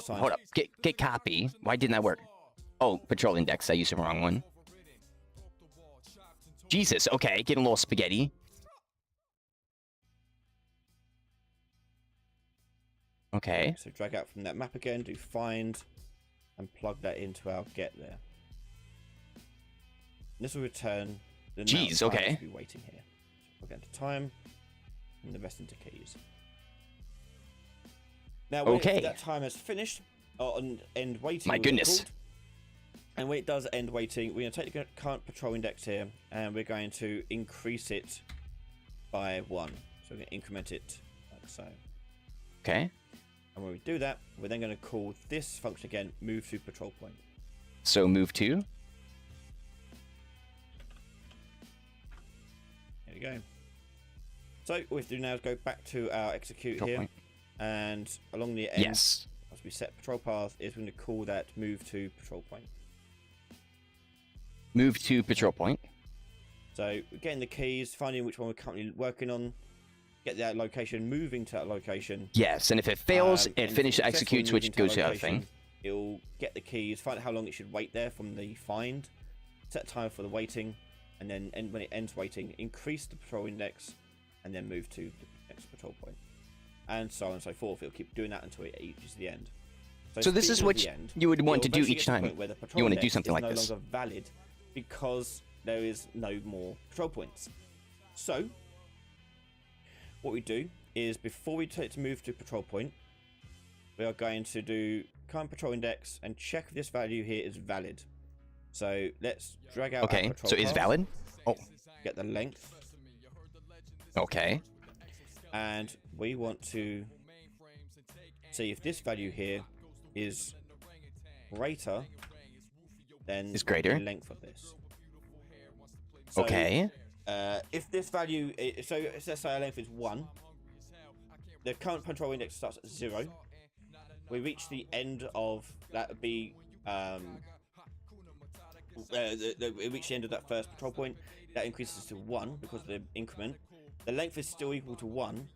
Hold up. Get copy. Why didn't that work? Oh, patrol index. I used the wrong one. Jesus. Okay, getting a little spaghetti. Okay. So drag out from that map again, do find, and plug that into our get there. And this will return the Jeez, okay. Be waiting here. So plug into time, and the rest into keys. Now, when that time has finished, on end waiting. My goodness. And when it does end waiting, we're going to take the current patrol index here, and we're going to increase it by 1. So we're going to increment it like so. Okay. And when we do that, we're then going to call this function again, move to patrol point. So move to? There we go. So all we have to do now is go back to our execute patrol here. Point. And along the end, yes. As we set patrol path, is we're going to call that move to patrol point. Move to patrol point. So we're getting the keys, finding which one we're currently working on, get that location, moving to that location. Yes, and if it fails, it finishes executes, which goes to the other thing. It'll get the keys, find out how long it should wait there from the find, set time for the waiting, and then when it ends waiting, increase the patrol index, and then move to the next patrol point. And so on and so forth. It'll keep doing that until it reaches the end. So this is what you would want to do each time. You want to do something like this. No longer valid because there is no more patrol points. So what we do is before we take to move to patrol point, we are going to do current patrol index and check if this value here is valid. So let's drag out our patrol so it's valid. Oh, get the length. Okay. And we want to see if this value here is greater than the length of this. So, okay. If this value, so let's say our length is 1, the current patrol index starts at 0. We reach the end of that would be we reach the end of that first patrol point. That increases to 1 because of the increment. The length is still equal to 1,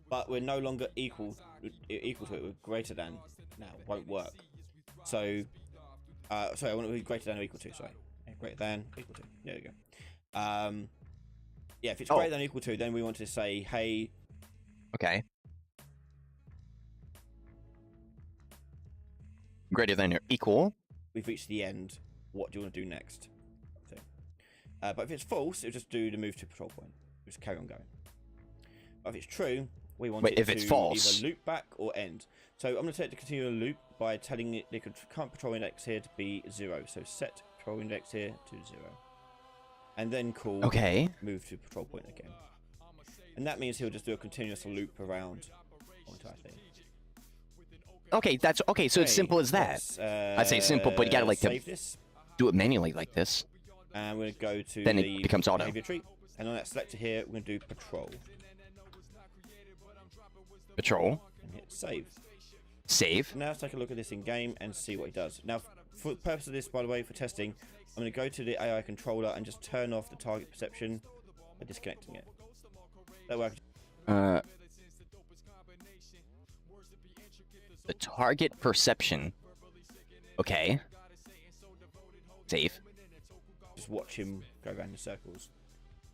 but we're no longer equal to it. We're greater than now. Won't work. So, sorry, I want to be greater than or equal to. Sorry, greater than equal to. There we go. Yeah, if it's greater than or equal to, then we want to say, hey. Okay. Greater than or equal. We've reached the end. What do you want to do next? But if it's false, it'll just do the move to patrol point. Just carry on going. But if it's true, we want it to either loop back or end. So I'm going to set the continual loop by telling it the current patrol index here to be 0. So set patrol index here to 0. And then call move to patrol point again. And that means he'll just do a continuous loop around the entire thing. Okay, that's okay. So it's simple as that. I say simple, but you gotta like do it manually like this. And we're going to go to then it becomes auto. Behavior tree. And on that selector here, we're going to do patrol. Patrol. And hit save. Save. Now let's take a look at this in game and see what he does. Now, for the purpose of this, by the way, for testing, I'm going to go to the AI controller and just turn off the target perception by disconnecting it. That way the target perception. Okay. Save. Just watch him go around in circles.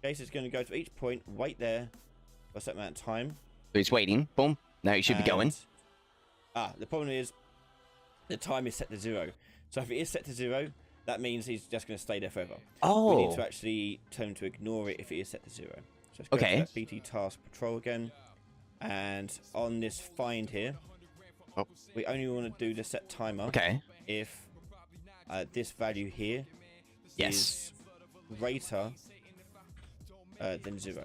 Okay, so it's going to go to each point, wait there for a certain amount of time. So he's waiting. Boom. Now he should be going. The problem is the time is set to 0. So if it is set to 0, that means he's just going to stay there forever. Oh. We need to actually tell him to ignore it if it is set to 0. So let's go to that BT task patrol again. And on this find here, we only want to do the set timer if this value here is greater than 0.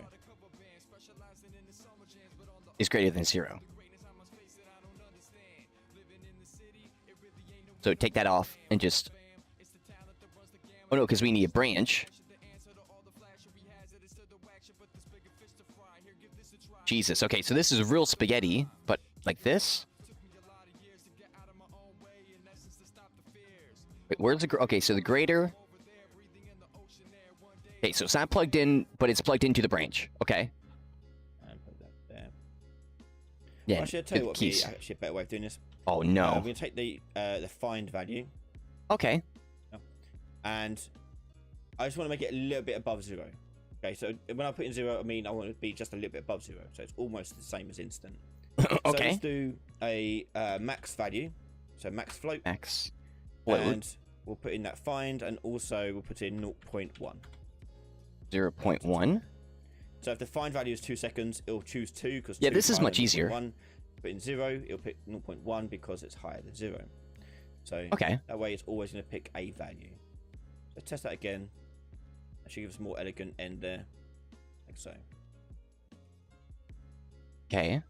Is greater than 0. So take that off and just... Oh no, because we need a branch. Jesus, okay, so this is real spaghetti, but like this? Wait, where's the... Okay, so the greater... Okay, so it's not plugged in, but it's plugged into the branch. Okay. And put that there. Yeah, well, actually, I'll tell you what would be actually a better way of doing this. Oh no. We're gonna take the find value. Okay. And I just want to make it a little bit above 0. Okay, so when I put in 0, I mean I want it to be just a little bit above 0, so it's almost the same as instant. Okay. So let's do a max value, so max float. Max float. And we'll put in that find, and also we'll put in 0.1. 0.1. So if the find value is 2 seconds, it'll choose 2 because this is much easier. 1. Put in 0, it'll pick 0.1 because it's higher than 0. So that way it's always going to pick a value. So test that again. That should give us a more elegant end there, like so. Okay.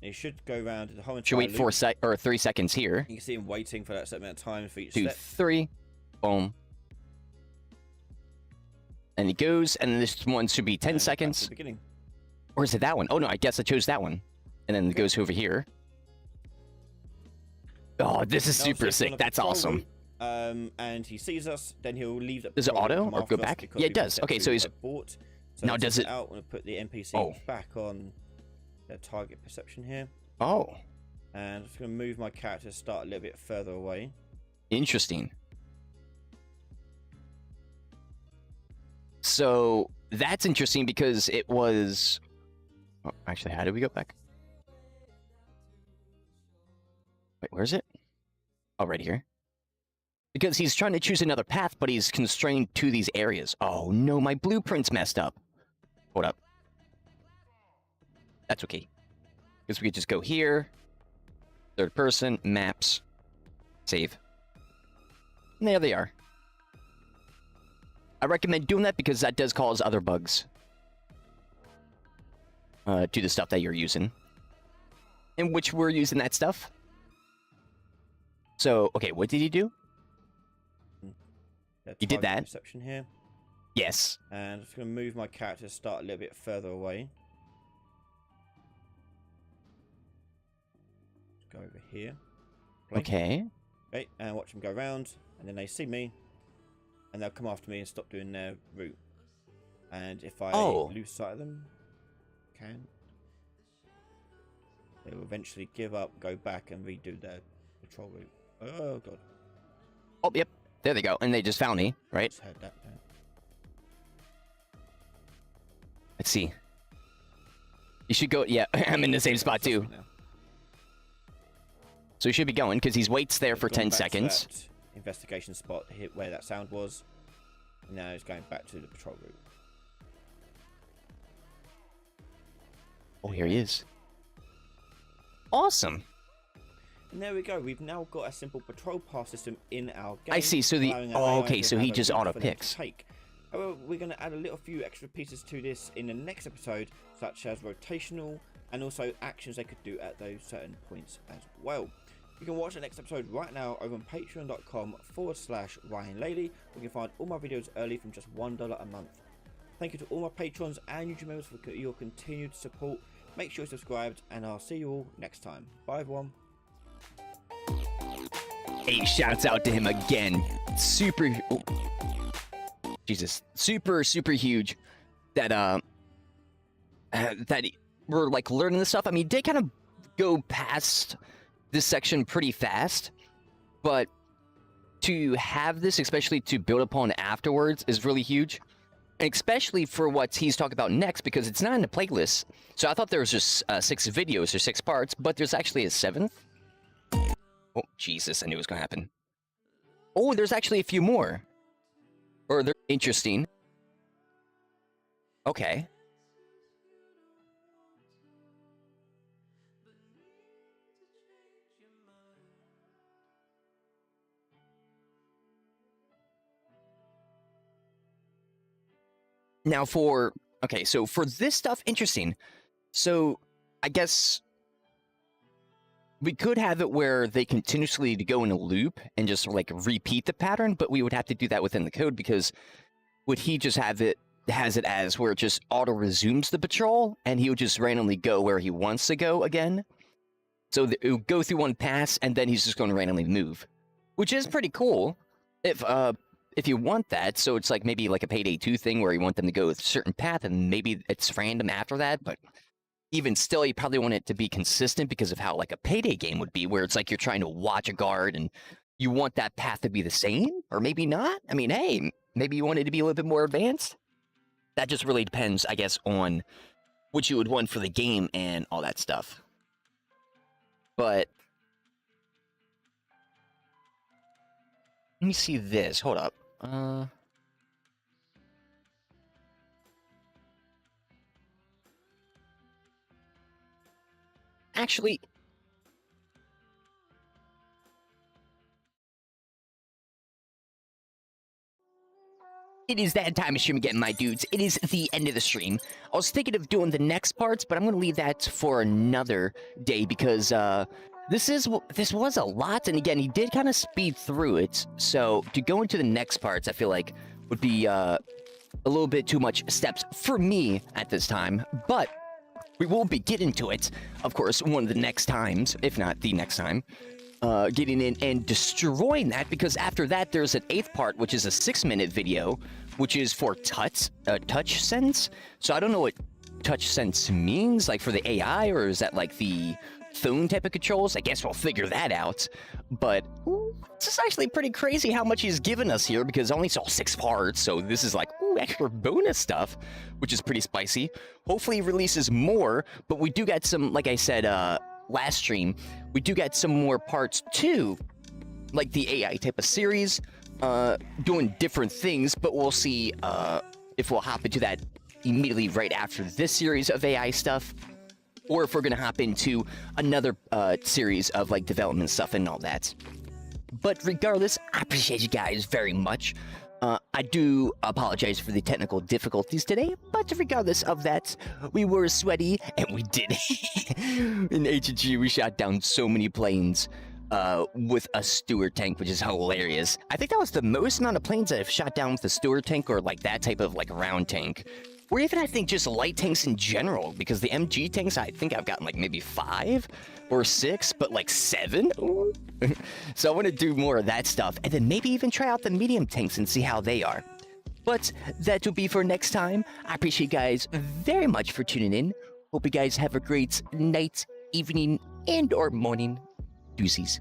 You should go around the whole entire should wait loop. 3 seconds here. You can see him waiting for that certain amount of time for each 2, step. 3, boom. And he goes, and this one should be 10 seconds. The beginning. Or is it that one? Oh no, I guess I chose that one. And then it goes over here. Oh, this is super sick. That's awesome. And he sees us, then he'll leave that. Does it auto or go back? Yeah, it does. Okay, so he's bought. So now does it out? I'm gonna put the NPC back on the target perception here. Oh. And I'm just gonna move my character to start a little bit further away. Interesting. So that's interesting because it was. Oh, actually, how did we go back? Wait, where is it? Oh, right here. Because he's trying to choose another path, but he's constrained to these areas. Oh no, my blueprint's messed up. Hold up. That's okay. Because we could just go here. Third person, maps, save. And there they are. I recommend doing that because that does cause other bugs. To the stuff that you're using. In which we're using that stuff. So, okay, what did he do? You did that. Perception here. Yes. And I'm just going to move my character to start a little bit further away. Let's go over here. Play. Okay. Okay, and watch them go around, and then they see me, and they'll come after me and stop doing their route. And if I lose sight of them, they will eventually give up, go back, and redo their patrol route. Oh god. Oh, yep. There they go. And they just found me, right? Just heard that. Let's see. You should go. Yeah, I'm in the same spot too. So he should be going because he waits there for 10 seconds. To that investigation spot where that sound was. And now he's going back to the patrol route. Oh, here he is. Awesome. And there we go. We've now got a simple patrol pass system in our game. I see. So the okay. So he just auto picks. However, we're going to add a little few extra pieces to this in the next episode, such as rotational and also actions they could do at those certain points as well. You can watch the next episode right now over on patreon.com/RyanLady. You can find all my videos early from just $1 a month. Thank you to all my patrons and YouTube members for your continued support. Make sure you're subscribed, and I'll see you all next time. Bye, everyone. Hey, shouts out to him again. Super. Oh, Jesus, super huge. That that we're like learning this stuff. I mean, they kind of go past this section pretty fast, but to have this, especially to build upon afterwards, is really huge. And especially for what he's talking about next, because it's not in the playlist. So I thought there was just 6 videos or 6 parts, but there's actually a 7th. Oh, Jesus, I knew it was going to happen. Oh, there's actually a few more. Or they're interesting. Okay. Now for, okay, so for this stuff, interesting. So I guess we could have it where they continuously go in a loop and just like repeat the pattern, but we would have to do that within the code because would he just has it as where it just auto resumes the patrol and he would just randomly go where he wants to go again. So it would go through one pass and then he's just going to randomly move, which is pretty cool if you want that. So it's like maybe like a Payday 2 thing where you want them to go a certain path and maybe it's random after that, but even still, you probably want it to be consistent because of how like a payday game would be, where it's like you're trying to watch a guard and you want that path to be the same, or maybe not. I mean, hey, maybe you want it to be a little bit more advanced. That just really depends, I guess, on what you would want for the game and all that stuff. But let me see this. Hold up. Actually, it is that time of stream again, my dudes. It is the end of the stream. I was thinking of doing the next parts, but I'm going to leave that for another day because this was a lot. And again, he did kind of speed through it. So to go into the next parts, I feel like would be a little bit too much steps for me at this time. But we will be getting to it, of course, one of the next times, if not the next time. Getting in and destroying that, because after that there's an 8th part, which is a 6-minute video, which is for touch sense. So I don't know what touch sense means, like for the AI, or is that like the phone type of controls? I guess we'll figure that out. But this is actually pretty crazy how much he's given us here, because I only saw 6 parts, so this is like extra bonus stuff, which is pretty spicy. Hopefully he releases more, but we do got some, like I said last stream, we do get some more parts too, like the AI type of series, doing different things, but we'll see if we'll hop into that immediately right after this series of AI stuff, or if we're gonna hop into another series of like development stuff and all that. But regardless, I appreciate you guys very much. I do apologize for the technical difficulties today, but regardless of that, we were sweaty, and we did. In H&G, we shot down so many planes with a Stewart tank, which is hilarious. I think that was the most amount of planes I've shot down with a Stewart tank, or like that type of like round tank. Or even, I think, just light tanks in general, because the MG tanks, I think I've gotten like maybe 5 or 6, but like 7? So I want to do more of that stuff, and then maybe even try out the medium tanks and see how they are. But that will be for next time. I appreciate you guys very much for tuning in. Hope you guys have a great night, evening, and or morning. Deuces.